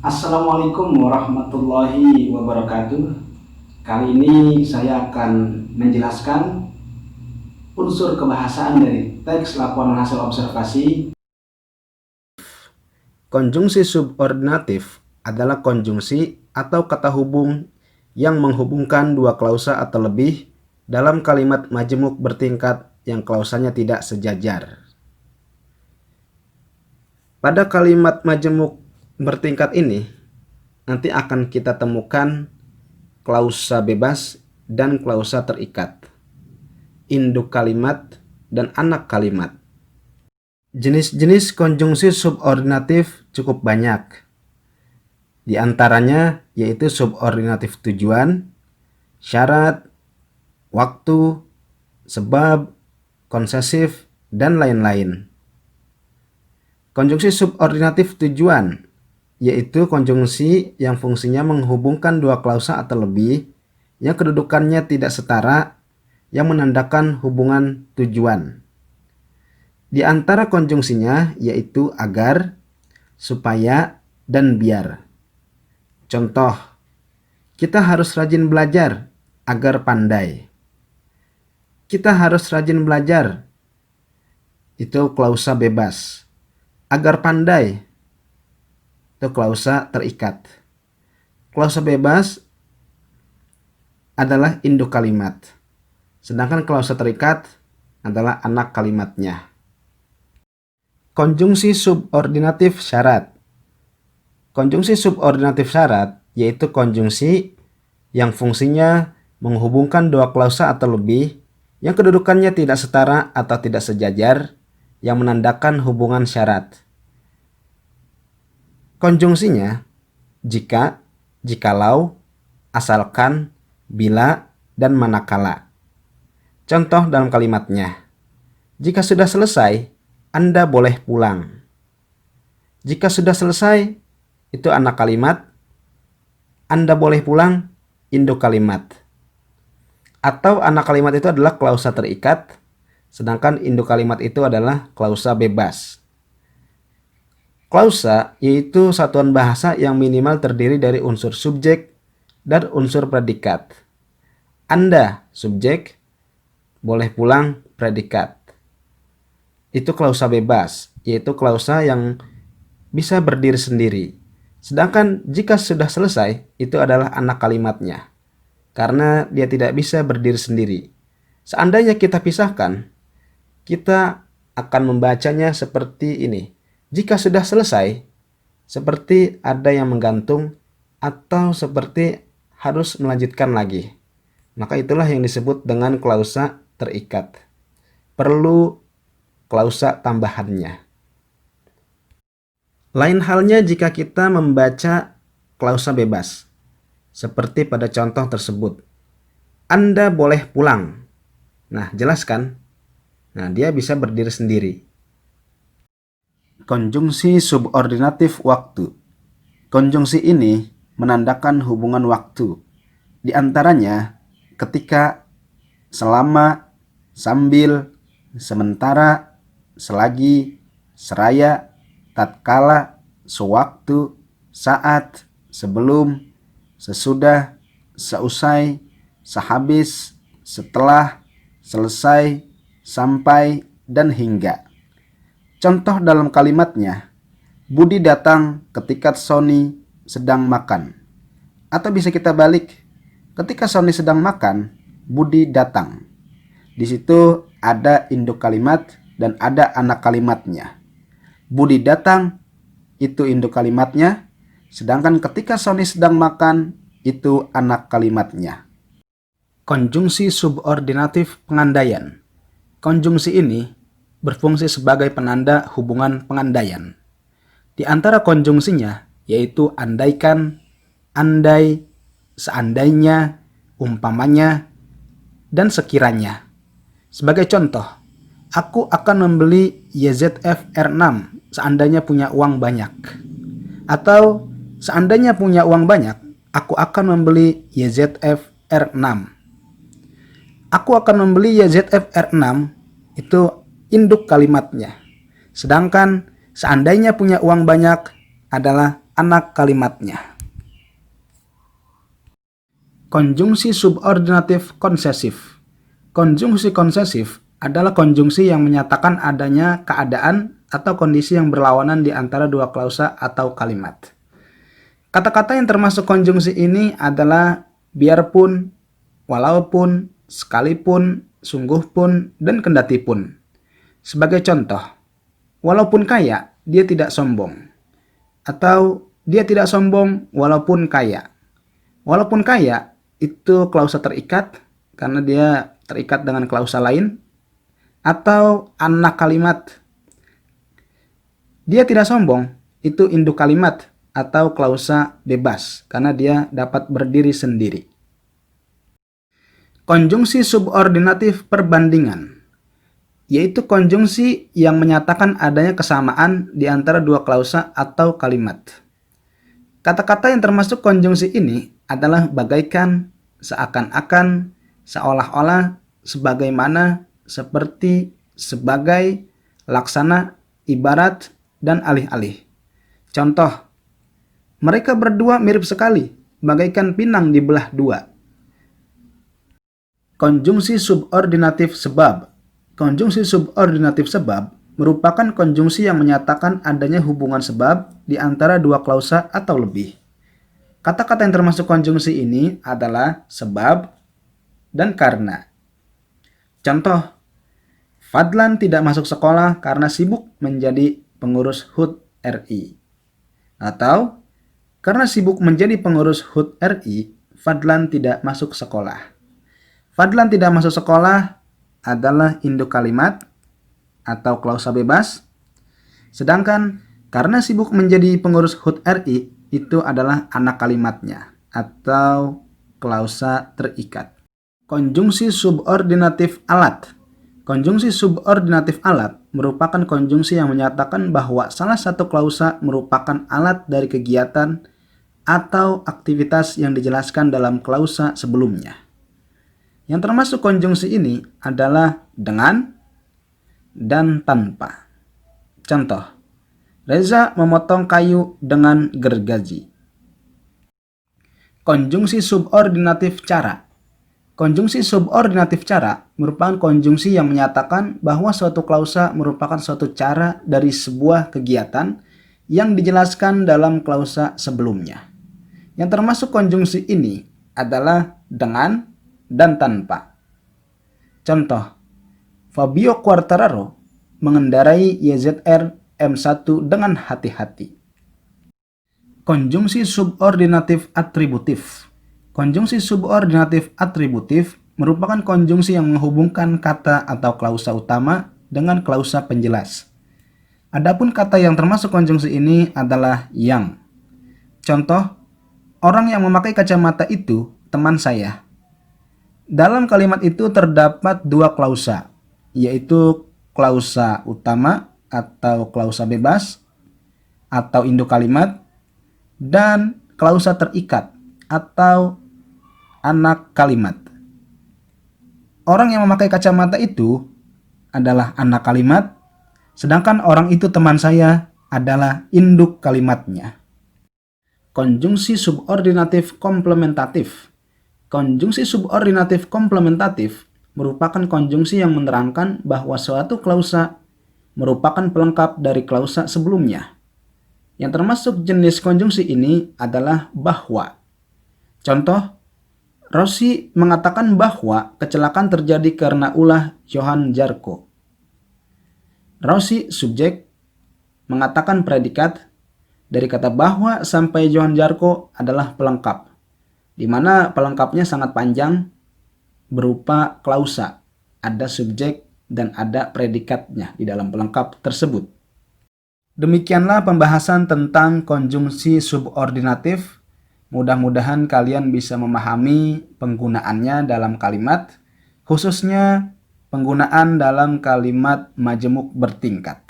Assalamualaikum warahmatullahi wabarakatuh. Kali ini saya akan menjelaskan unsur kebahasaan dari teks laporan hasil observasi. Konjungsi subordinatif adalah konjungsi atau kata hubung yang menghubungkan dua klausa atau lebih dalam kalimat majemuk bertingkat yang klausanya tidak sejajar. Pada kalimat majemuk bertingkat ini, nanti akan kita temukan klausa bebas dan klausa terikat, induk kalimat dan anak kalimat. Jenis-jenis konjungsi subordinatif cukup banyak. Di antaranya yaitu subordinatif tujuan, syarat, waktu, sebab, konsesif, dan lain-lain. Konjungsi subordinatif tujuan yaitu konjungsi yang fungsinya menghubungkan dua klausa atau lebih yang kedudukannya tidak setara yang menandakan hubungan tujuan. Di antara konjungsinya yaitu agar, supaya, dan biar. Contoh, kita harus rajin belajar agar pandai. Kita harus rajin belajar, itu klausa bebas. Agar pandai, itu klausa terikat. Klausa bebas adalah induk kalimat, sedangkan klausa terikat adalah anak kalimatnya. Konjungsi subordinatif syarat. Konjungsi subordinatif syarat yaitu konjungsi yang fungsinya menghubungkan dua klausa atau lebih yang kedudukannya tidak setara atau tidak sejajar yang menandakan hubungan syarat. Konjungsinya jika, jikalau, asalkan, bila, dan manakala. Contoh dalam kalimatnya, jika sudah selesai, Anda boleh pulang. Jika sudah selesai, itu anak kalimat, Anda boleh pulang, induk kalimat. Atau anak kalimat itu adalah klausa terikat, sedangkan induk kalimat itu adalah klausa bebas. Klausa yaitu satuan bahasa yang minimal terdiri dari unsur subjek dan unsur predikat. Anda, subjek, boleh pulang, predikat. Itu klausa bebas, yaitu klausa yang bisa berdiri sendiri. Sedangkan jika sudah selesai, itu adalah anak kalimatnya, karena dia tidak bisa berdiri sendiri. Seandainya kita pisahkan, kita akan membacanya seperti ini. Jika sudah selesai, seperti ada yang menggantung atau seperti harus melanjutkan lagi. Maka itulah yang disebut dengan klausa terikat. Perlu klausa tambahannya. Lain halnya jika kita membaca klausa bebas. Seperti pada contoh tersebut. Anda boleh pulang. Nah, jelas kan? Nah, dia bisa berdiri sendiri. Konjungsi subordinatif waktu. Konjungsi ini menandakan hubungan waktu. Di antaranya ketika, selama, sambil, sementara, selagi, seraya, tatkala, sewaktu, saat, sebelum, sesudah, seusai, sehabis, setelah, selesai, sampai, dan hingga. Contoh dalam kalimatnya, Budi datang ketika Sony sedang makan. Atau bisa kita balik, ketika Sony sedang makan, Budi datang. Di situ ada induk kalimat dan ada anak kalimatnya. Budi datang, itu induk kalimatnya, sedangkan ketika Sony sedang makan, itu anak kalimatnya. Konjungsi subordinatif pengandaian. Konjungsi ini berfungsi sebagai penanda hubungan pengandaian. Di antara konjungsinya yaitu andaikan, andai, seandainya, umpamanya, dan sekiranya. Sebagai contoh, aku akan membeli YZF R6 seandainya punya uang banyak. Atau seandainya punya uang banyak, aku akan membeli YZF R6. Aku akan membeli YZF R6 itu induk kalimatnya. Sedangkan seandainya punya uang banyak adalah anak kalimatnya. Konjungsi subordinatif konsesif. Konjungsi konsesif adalah konjungsi yang menyatakan adanya keadaan atau kondisi yang berlawanan di antara dua klausa atau kalimat. Kata-kata yang termasuk konjungsi ini adalah biarpun, walaupun, sekalipun, sungguh pun, dan kendati pun. Sebagai contoh, walaupun kaya, dia tidak sombong. Atau dia tidak sombong walaupun kaya. Walaupun kaya, itu klausa terikat karena dia terikat dengan klausa lain. Atau anak kalimat, dia tidak sombong, itu induk kalimat atau klausa bebas karena dia dapat berdiri sendiri. Konjungsi subordinatif perbandingan, yaitu konjungsi yang menyatakan adanya kesamaan di antara dua klausa atau kalimat. Kata-kata yang termasuk konjungsi ini adalah bagaikan, seakan-akan, seolah-olah, sebagaimana, seperti, sebagai, laksana, ibarat, dan alih-alih. Contoh, mereka berdua mirip sekali, bagaikan pinang dibelah dua. Konjungsi subordinatif sebab. Konjungsi subordinatif sebab merupakan konjungsi yang menyatakan adanya hubungan sebab di antara dua klausa atau lebih. Kata-kata yang termasuk konjungsi ini adalah sebab dan karena. Contoh, Fadlan tidak masuk sekolah karena sibuk menjadi pengurus HUT RI. Atau, karena sibuk menjadi pengurus HUT RI, Fadlan tidak masuk sekolah. Fadlan tidak masuk sekolah adalah induk kalimat atau klausa bebas. Sedangkan karena sibuk menjadi pengurus HUT RI itu adalah anak kalimatnya atau klausa terikat. Konjungsi subordinatif alat. Konjungsi subordinatif alat merupakan konjungsi yang menyatakan bahwa salah satu klausa merupakan alat dari kegiatan atau aktivitas yang dijelaskan dalam klausa sebelumnya. Yang termasuk konjungsi ini adalah dengan dan tanpa. Contoh, Reza memotong kayu dengan gergaji. Konjungsi subordinatif cara. Konjungsi subordinatif cara merupakan konjungsi yang menyatakan bahwa suatu klausa merupakan suatu cara dari sebuah kegiatan yang dijelaskan dalam klausa sebelumnya. Yang termasuk konjungsi ini adalah dengan dan tanpa. Contoh, Fabio Quartararo mengendarai YZR M1 dengan hati-hati. Konjungsi subordinatif atributif. Konjungsi subordinatif atributif merupakan konjungsi yang menghubungkan kata atau klausa utama dengan klausa penjelas. Adapun kata yang termasuk konjungsi ini adalah yang. Contoh, orang yang memakai kacamata itu teman saya. Dalam kalimat itu terdapat dua klausa, yaitu klausa utama atau klausa bebas atau induk kalimat dan klausa terikat atau anak kalimat. Orang yang memakai kacamata itu adalah anak kalimat, sedangkan orang itu teman saya adalah induk kalimatnya. Konjungsi subordinatif komplementatif. Konjungsi subordinatif komplementatif merupakan konjungsi yang menerangkan bahwa suatu klausa merupakan pelengkap dari klausa sebelumnya. Yang termasuk jenis konjungsi ini adalah bahwa. Contoh, Rossi mengatakan bahwa kecelakaan terjadi karena ulah Johan Zarco. Rossi subjek mengatakan predikat dari kata bahwa sampai Johan Zarco adalah pelengkap, di mana pelengkapnya sangat panjang berupa klausa, ada subjek dan ada predikatnya di dalam pelengkap tersebut. Demikianlah pembahasan tentang konjungsi subordinatif. Mudah-mudahan kalian bisa memahami penggunaannya dalam kalimat, khususnya penggunaan dalam kalimat majemuk bertingkat.